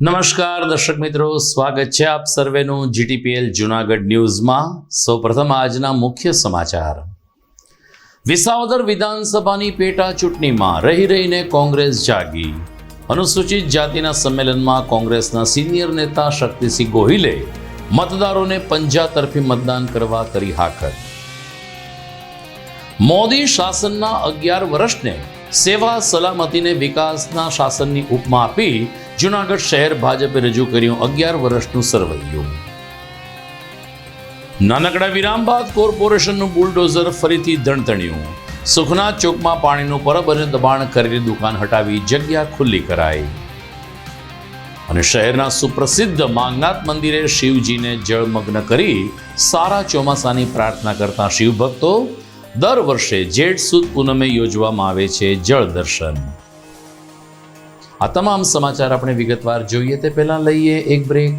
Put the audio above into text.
નમસ્કાર દર્શક મિત્રો, સ્વાગત છે આપ સર્વેનું જીટીપીએલ જૂનાગઢ ન્યૂઝમાં। સૌપ્રથમ આજના મુખ્ય સમાચાર। વિસાવદર વિધાનસભાની પેટા ચૂંટણીમાં રહીને કોંગ્રેસ જાગી। અનુસૂચિત જાતિના સંમેલનમાં કોંગ્રેસના સિનિયર નેતા શક્તિસિંહ ગોહિલે મતદારોને પંજા તરફી મતદાન કરવા કરી હાકલ। મોદી શાસનના 11 વર્ષને સેવા સલામતીને વિકાસના શાસનની ઉપમા આપી જૂનાગઢ શહેર ભાજપે રજૂ કર્યું 11 વર્ષનું સરવૈયું। નાનકડા વિરામ બાદ કોર્પોરેશનનું બુલડોઝર ફરીથી ધણધણ્યું। સુખનાથ ચોકમાં પાણીનું પરબ અને દબાણ કરેલી દુકાન હટાવી જગ્યા ખુલ્લી કરાઈ। અને શહેરના સુપ્રસિદ્ધ માંગનાથ મંદિરે શિવજીને જળમગ્ન કરી સારા ચોમાસાની પ્રાર્થના કરતા શિવભક્તો દર વર્ષે જેઠ સુદ પૂનમે યોજવામાં આવે છે જળ દર્શન। આ તમામ સમાચાર આપણે વિગતવાર જોઈએ તે પહેલા લઈએ એક બ્રેક।